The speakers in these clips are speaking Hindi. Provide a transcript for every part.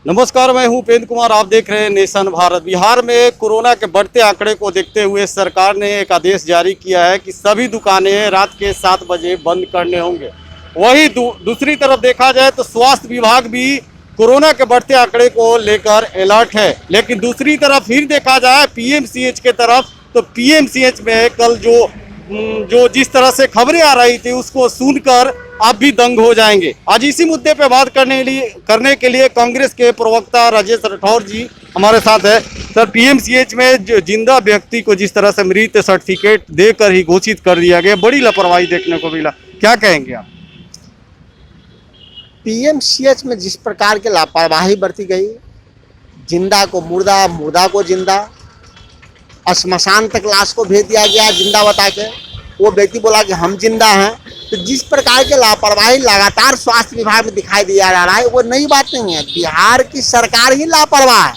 नमस्कार, मैं हूं उपेंद्र कुमार। आप देख रहे हैं नेशन भारत। बिहार में कोरोना के बढ़ते आंकड़े को देखते हुए सरकार ने एक आदेश जारी किया है कि सभी दुकानें रात के 7 बजे बंद करने होंगे। वहीं दूसरी तरफ देखा जाए तो स्वास्थ्य विभाग भी कोरोना के बढ़ते आंकड़े को लेकर अलर्ट है। लेकिन दूसरी तरफ फिर देखा जाए पीएमसीएच के तरफ, तो पीएमसीएच में कल जो जिस तरह से खबरें आ रही थी उसको सुनकर आप भी दंग हो जाएंगे। आज इसी मुद्दे पे बात करने के लिए कांग्रेस के प्रवक्ता राजेश राठौर जी हमारे साथ है। सर, पीएमसीएच में जो जिंदा व्यक्ति को जिस तरह से मृत सर्टिफिकेट देकर ही घोषित कर दिया गया, बड़ी लापरवाही देखने को मिला, क्या कहेंगे आप? पीएमसीएच में जिस प्रकार की लापरवाही बरती गई, जिंदा को मुर्दा, मुर्दा को जिंदा, श्मशान तक लाश को भेज दिया गया जिंदा बता के। वो व्यक्ति बोला कि हम जिंदा हैं। तो जिस प्रकार की लापरवाही लगातार स्वास्थ्य विभाग में दिखाई दिया जा रहा है, वो नई बात नहीं है। बिहार की सरकार ही लापरवाह है।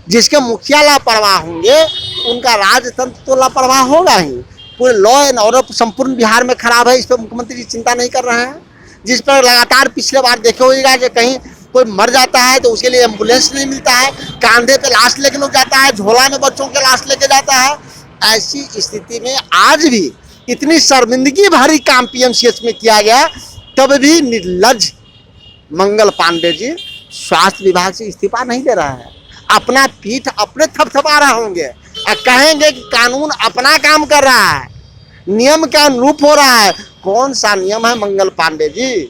जिसके मुखिया लापरवाह होंगे उनका राजतंत्र तो लापरवाह होगा ही। पूरे लॉ एंड ऑर्डर संपूर्ण बिहार में खराब है। इस पर मुख्यमंत्री जी चिंता नहीं कर रहे हैं। जिस पर लगातार पिछले बार देखे होगा कि कहीं कोई मर जाता है तो उसके लिए एम्बुलेंस नहीं मिलता है, कांधे पे लाश लेके लोग जाता है, झोला में बच्चों के लाश लेके जाता है। ऐसी स्थिति में आज भी इतनी शर्मिंदगी भरी काम पीएमसीएच में किया गया, तब भी निर्लज मंगल पांडे जी स्वास्थ्य विभाग से इस्तीफा नहीं दे रहा है। अपना पीठ अपने थपथपा रहे होंगे और कहेंगे कि कानून अपना काम कर रहा है, नियम के अनुरूप हो रहा है। कौन सा नियम है मंगल पांडे जी,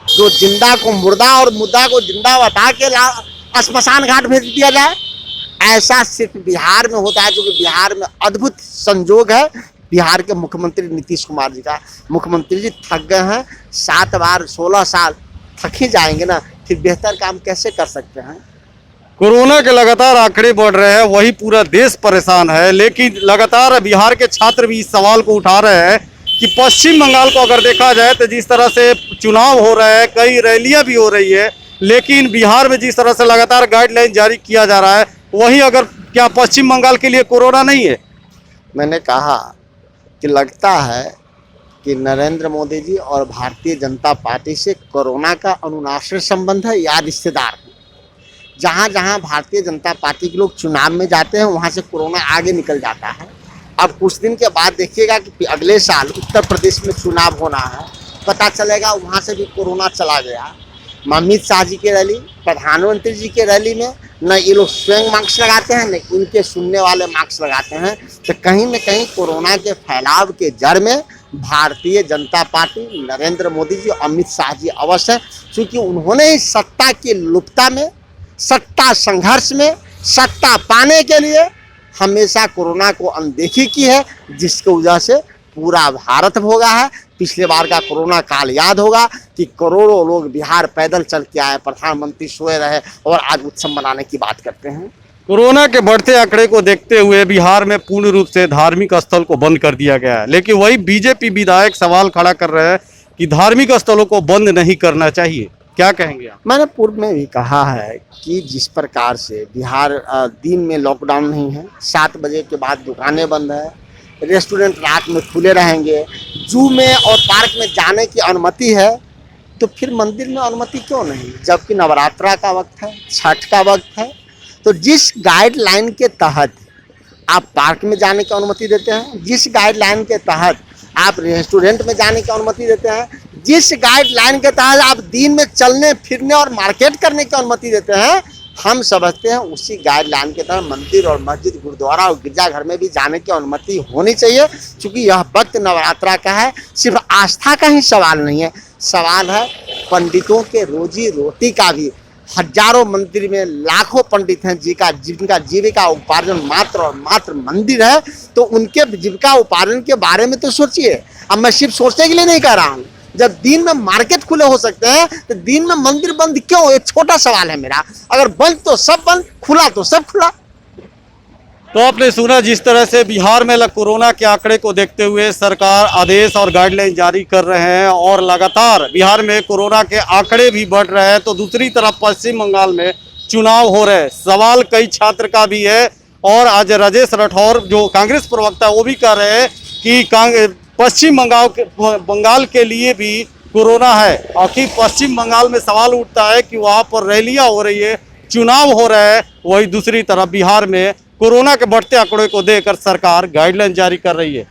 जो जिंदा को मुर्दा और मुर्दा को जिंदा बता के श्मशान घाट भेज दिया जाए? ऐसा सिर्फ बिहार में होता है, जो कि बिहार में अद्भुत संजोग है बिहार के मुख्यमंत्री नीतीश कुमार जी का। मुख्यमंत्री जी थक गए हैं। 7 बार 16 साल थक ही जाएंगे ना, फिर बेहतर काम कैसे कर सकते हैं? कोरोना के लगातार आंकड़े बढ़ रहे हैं, वही पूरा देश परेशान है। लेकिन लगातार बिहार के छात्र भी इस सवाल को उठा रहे हैं कि पश्चिम बंगाल को अगर देखा जाए तो जिस तरह से चुनाव हो रहा है, कई रैलियां भी हो रही है, लेकिन बिहार में जिस तरह से लगातार गाइडलाइन जारी किया जा रहा है, वही अगर क्या पश्चिम बंगाल के लिए कोरोना नहीं है? मैंने कहा कि लगता है कि नरेंद्र मोदी जी और भारतीय जनता पार्टी से कोरोना का अनुनाश्रय संबंध है या रिश्तेदार है। जहाँ जहाँ भारतीय जनता पार्टी के लोग चुनाव में जाते हैं, वहाँ से कोरोना आगे निकल जाता है। अब कुछ दिन के बाद देखिएगा कि अगले साल उत्तर प्रदेश में चुनाव होना है, पता चलेगा वहाँ से भी कोरोना चला गया। अमित शाह जी की रैली, प्रधानमंत्री जी के रैली में न ये लोग स्वयं मास्क लगाते हैं, न इनके सुनने वाले मास्क लगाते हैं। तो कहीं न कहीं कोरोना के फैलाव के जड़ में भारतीय जनता पार्टी, नरेंद्र मोदी जी, अमित शाह जी अवश्य है। क्योंकि उन्होंने ही सत्ता की लुप्तता में, सत्ता संघर्ष में, सत्ता पाने के लिए हमेशा कोरोना को अनदेखी की है, जिसकी वजह से पूरा भारत भोगा है। पिछले बार का कोरोना काल याद होगा कि करोड़ों लोग बिहार पैदल चल के आए, प्रधानमंत्री सोए रहे और आज उत्सव मनाने की बात करते हैं। कोरोना के बढ़ते आंकड़े को देखते हुए बिहार में पूर्ण रूप से धार्मिक स्थल को बंद कर दिया गया है। लेकिन वही बीजेपी विधायक सवाल खड़ा कर रहे हैं कि धार्मिक स्थलों को बंद नहीं करना चाहिए, क्या कहेंगे आप? मैंने पूर्व में भी कहा है कि जिस प्रकार से बिहार दिन में लॉकडाउन नहीं है, 7 बजे के बाद दुकानें बंद है, रेस्टोरेंट रात में खुले रहेंगे, जू में और पार्क में जाने की अनुमति है, तो फिर मंदिर में अनुमति क्यों नहीं? जबकि नवरात्रा का वक्त है, छठ का वक्त है। तो जिस गाइडलाइन के तहत आप पार्क में जाने की अनुमति देते हैं, जिस गाइडलाइन के तहत आप रेस्टोरेंट में जाने की अनुमति देते हैं, जिस गाइडलाइन के तहत आप दिन में चलने फिरने और मार्केट करने की अनुमति देते हैं, हम समझते हैं उसी गाइडलाइन के तहत मंदिर और मस्जिद, गुरुद्वारा और गिरजाघर में भी जाने की अनुमति होनी चाहिए। क्योंकि यह वक्त नवरात्रा का है। सिर्फ आस्था का ही सवाल नहीं है, सवाल है पंडितों के रोजी रोटी का भी। हजारों मंदिर में लाखों पंडित हैं जिनका जीविका उपार्जन मात्र और मात्र मंदिर है। तो उनके जीविका उपार्जन के बारे में तो सोचिए। अब मैं सिर्फ सोचने के लिए नहीं कह रहा हूँ। जब दिन में मार्केट खुले हो सकते हैं तो दिन में मंदिर बंद क्यों? एक छोटा सवाल है मेरा। अगर बंद तो सब बंद, खुला तो सब खुला। तो आपने सुना जिस तरह से बिहार में कोरोना के आंकड़े को देखते हुए सरकार आदेश और गाइडलाइन जारी कर रहे हैं और लगातार बिहार में कोरोना के आंकड़े भी बढ़ रहे हैं। तो दूसरी तरफ पश्चिम बंगाल में चुनाव हो रहे हैं। सवाल कई छात्र का भी है और आज राजेश राठौर जो कांग्रेस प्रवक्ता वो भी कह रहे हैं कि पश्चिम बंगाल के लिए भी कोरोना है। आखिर पश्चिम बंगाल में सवाल उठता है कि वहाँ पर रैलियाँ हो रही है, चुनाव हो रहे हैं, वही दूसरी तरफ बिहार में कोरोना के बढ़ते आंकड़े को देखकर सरकार गाइडलाइन जारी कर रही है।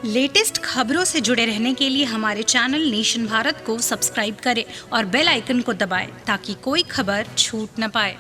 लेटेस्ट खबरों से जुड़े रहने के लिए हमारे चैनल नेशन भारत को सब्सक्राइब करें और बेल आइकन को दबाएं ताकि कोई खबर छूट न पाए।